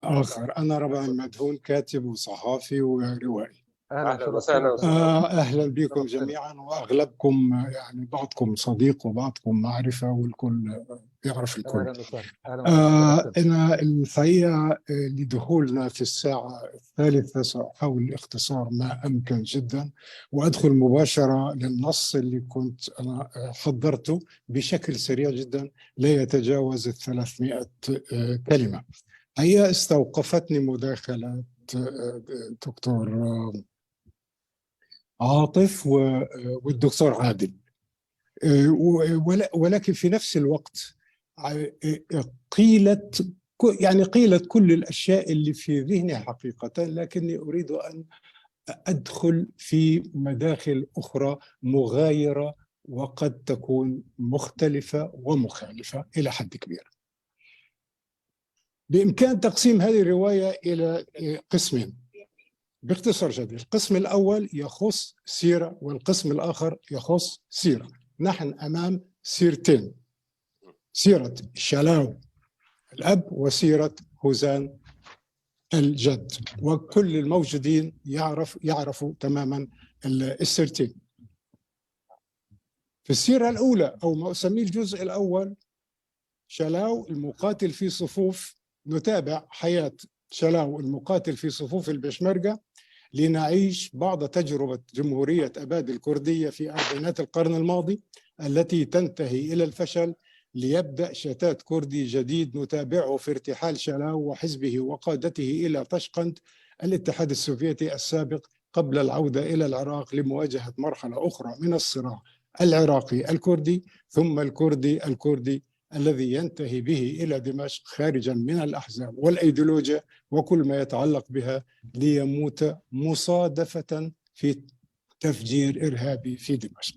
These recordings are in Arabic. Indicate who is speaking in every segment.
Speaker 1: آخر. أنا ربع المدهون، كاتب وصحافي وروائي.
Speaker 2: أهلا وسهلا.
Speaker 1: أهلا بكم جميعا، وأغلبكم يعني بعضكم صديق وبعضكم معرفة والكل يعرف الكل.
Speaker 2: أهلا وسهلا.
Speaker 1: أنا الحقيقة لدخولنا في الساعة الثالثة سأحاول الاختصار ما أمكن جدا وأدخل مباشرة للنص اللي كنت أنا حضرته بشكل سريع جدا لا يتجاوز 300 كلمة. هي استوقفتني مداخلة دكتور عاطف والدكتور عادل، ولكن في نفس الوقت قيلت كل الأشياء اللي في ذهني حقيقة، لكني أريد أن أدخل في مداخل أخرى مغايرة وقد تكون مختلفة ومخالفة إلى حد كبير. بإمكان تقسيم هذه الرواية إلى قسمين باختصار شديد. القسم الأول يخص سيرة والقسم الآخر يخص سيرة. نحن أمام سيرتين، سيرة شلاو الأب وسيرة هوزان الجد، وكل الموجودين يعرفوا تماما السيرتين. في السيرة الأولى أو ما أسميه الجزء الأول، شلاو المقاتل في صفوف، نتابع حياة شلاو المقاتل في صفوف البشمركة لنعيش بعض تجربة جمهورية أباد الكردية في أربعينات القرن الماضي التي تنتهي إلى الفشل، ليبدأ شتات كردي جديد نتابعه في ارتحال شلاو وحزبه وقادته إلى طشقند الاتحاد السوفيتي السابق قبل العودة إلى العراق لمواجهة مرحلة أخرى من الصراع العراقي الكردي ثم الكردي الذي ينتهي به إلى دمشق خارجا من الأحزاب والأيديولوجيا وكل ما يتعلق بها، ليموت مصادفة في تفجير إرهابي في دمشق.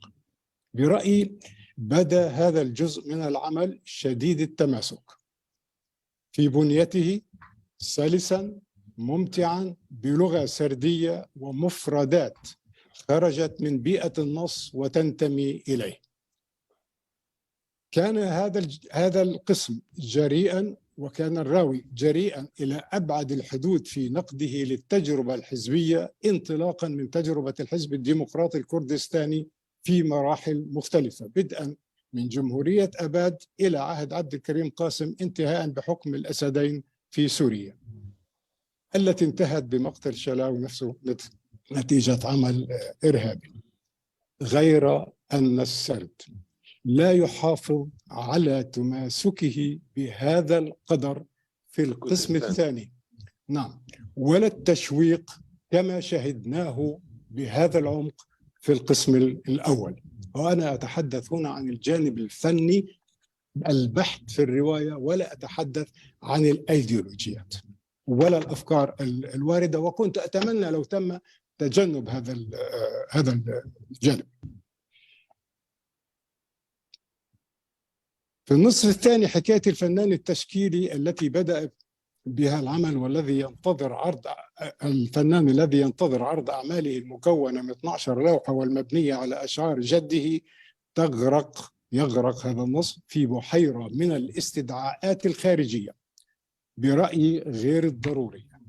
Speaker 1: برأيي بدأ هذا الجزء من العمل شديد التماسك في بنيته، سلسا ممتعا بلغة سردية ومفردات خرجت من بيئة النص وتنتمي إليه. كان هذا القسم جريئا، وكان الراوي جريئا إلى أبعد الحدود في نقده للتجربة الحزبية انطلاقا من تجربة الحزب الديمقراطي الكردستاني في مراحل مختلفة، بدءا من جمهورية أباد إلى عهد عبد الكريم قاسم، انتهاء بحكم الأسدين في سوريا التي انتهت بمقتل شلاو نفسه نتيجة عمل إرهابي. غير أن السرد لا يحافظ على تماسكه بهذا القدر في القسم الثاني، نعم، ولا التشويق كما شهدناه بهذا العمق في القسم الأول. وأنا أتحدث هنا عن الجانب الفني البحت في الرواية، ولا أتحدث عن الأيديولوجيات ولا الأفكار الواردة، وكنت أتمنى لو تم تجنب هذا الجانب. في النصف الثاني حكاية الفنان التشكيلي التي بدأ بها العمل، والذي ينتظر عرض الفنان الذي ينتظر عرض أعماله المكونة من 12 لوحة والمبنية على أشعار جده. يغرق هذا النص في بحيرة من الاستدعاءات الخارجية برأيي غير الضرورية،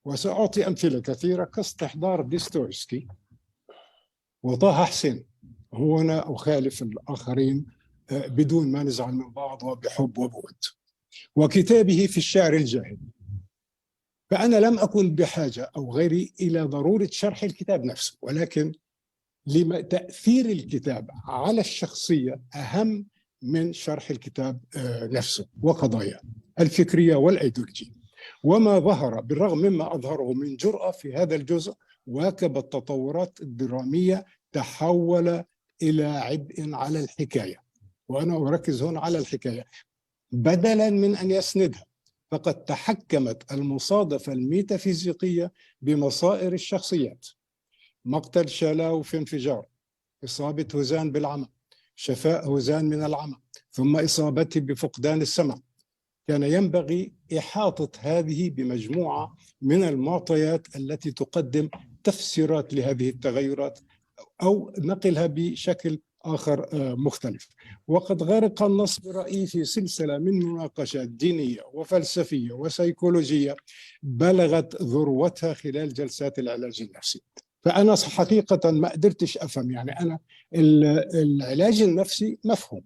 Speaker 1: وسأعطي أمثلة كثيرة كاستحضار ديستويفسكي وطه حسين. هنا أخالف الآخرين بدون ما نزعل من بعض وبحب وبود، وكتابه في الشعر الجاهلي. فأنا لم أكن بحاجة أو غيري إلى ضرورة شرح الكتاب نفسه، ولكن تأثير الكتاب على الشخصية أهم من شرح الكتاب نفسه وقضاياه الفكرية والأيديولوجية. وما ظهر بالرغم مما أظهره من جرأة في هذا الجزء واكب التطورات الدرامية تحول إلى عبء على الحكاية، وأنا أركز هنا على الحكاية بدلا من أن يسندها، فقد تحكمت المصادفة الميتافيزيقية بمصائر الشخصيات. مقتل شلاو في انفجار، إصابة هوزان بالعمى، شفاء هوزان من العمى، ثم إصابته بفقدان السمع. كان ينبغي إحاطة هذه بمجموعة من المعطيات التي تقدم تفسيرات لهذه التغيرات أو نقلها بشكل آخر مختلف. وقد غرق النص برأيي في سلسلة من مناقشات دينية وفلسفية وسيكولوجية بلغت ذروتها خلال جلسات العلاج النفسي. فأنا حقيقة ما قدرتش أفهم، يعني أنا العلاج النفسي مفهوم،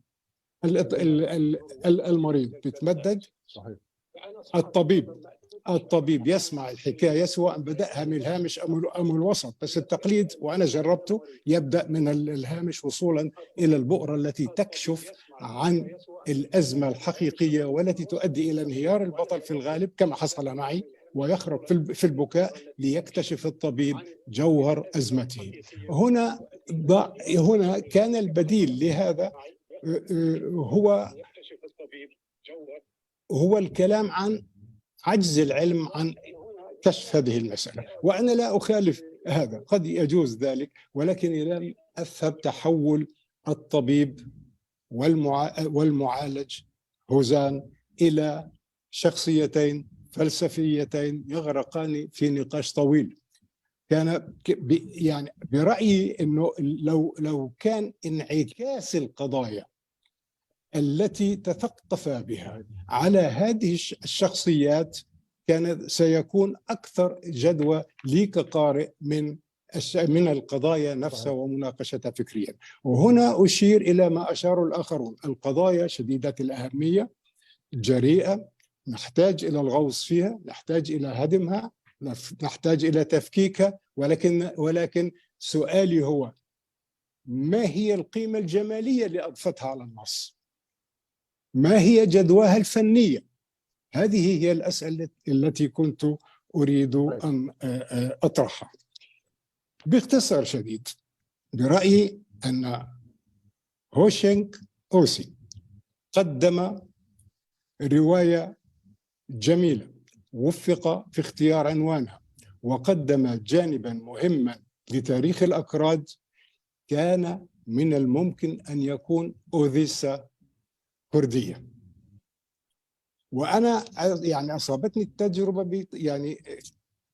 Speaker 1: المريض بيتمدد، الطبيب يسمع الحكاية سواء بدأها من الهامش أم الوسط، بس التقليد وأنا جربته يبدأ من الهامش وصولا إلى البؤرة التي تكشف عن الأزمة الحقيقية والتي تؤدي إلى انهيار البطل في الغالب كما حصل معي، ويخرج في البكاء ليكتشف الطبيب جوهر أزمته. هنا كان البديل لهذا هو الكلام عن عجز العلم عن كشف هذه المسألة، وأنا لا أخالف هذا، قد يجوز ذلك، ولكني لم أفهم تحول الطبيب والمعالج هوزان إلى شخصيتين فلسفيتين يغرقان في نقاش طويل. كان يعني برأيي أنه لو كان انعكاس القضايا التي تثقف بها على هذه الشخصيات كان سيكون أكثر جدوى لي كقارئ من القضايا نفسها ومناقشتها فكريا. وهنا أشير إلى ما أشار الآخرون، القضايا شديدة الأهمية، جريئة، نحتاج إلى الغوص فيها، نحتاج إلى هدمها، نحتاج إلى تفكيكها، ولكن سؤالي هو ما هي القيمة الجمالية اللي أضفتها على النص؟ ما هي جدواها الفنية؟ هذه هي الأسئلة التي كنت أريد أن أطرحها. باختصار شديد، برأيي أن هوشينغ أوسي قدم رواية جميلة وفق في اختيار عنوانها، وقدم جانبا مهما لتاريخ الأكراد كان من الممكن أن يكون أوديسا كردية. وأنا يعني أصابتني التجربة يعني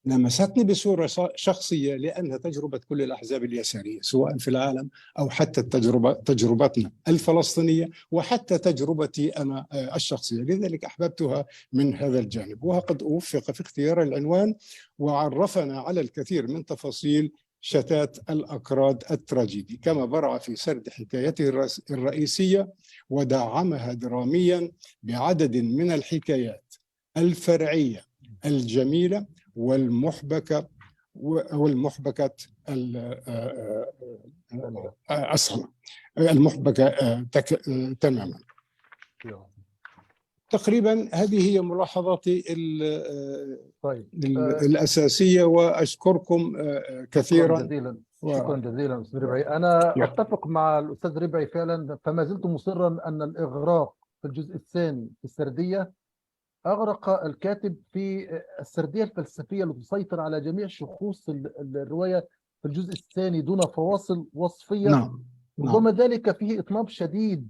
Speaker 1: لمستني بصورة شخصية، لأنها تجربة كل الأحزاب اليسارية سواء في العالم أو حتى تجربتنا الفلسطينية وحتى تجربتي أنا الشخصية، لذلك أحببتها من هذا الجانب. وقد أوفق في اختيار العنوان وعرفنا على الكثير من تفاصيل شتات الأكراد التراجيدي، كما برع في سرد حكايته الرئيسية ودعمها دراميا بعدد من الحكايات الفرعية الجميلة والمحبكة أصلا المحبكة تماما. تقريبا هذه هي ملاحظاتي الأساسية، وأشكركم كثيرا.
Speaker 2: شكرا جزيلا أستاذ ربعي. أنا أتفق مع الأستاذ ربعي فعلا، فما زلت مصرا أن الإغراق في الجزء الثاني في السردية أغرق الكاتب في السردية الفلسفية التي تسيطر على جميع شخوص الرواية في الجزء الثاني دون فواصل وصفية.
Speaker 1: نعم.
Speaker 2: ربما ذلك فيه إطناب شديد،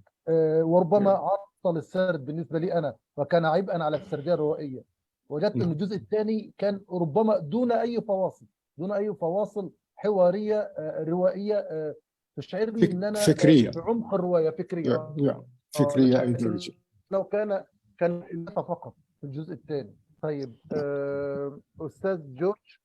Speaker 2: وربما عطل السرد بالنسبة لي أنا، وكان عبئا على السردية الروائية. وجدت أن الجزء الثاني كان ربما دون أي فواصل حوارية روائية تشعرني أن أنا
Speaker 1: فكرية
Speaker 2: في عمق الرواية فكرية
Speaker 1: أيديولوجية.
Speaker 2: لو كان فقط في الجزء الثاني. طيب أستاذ جورج.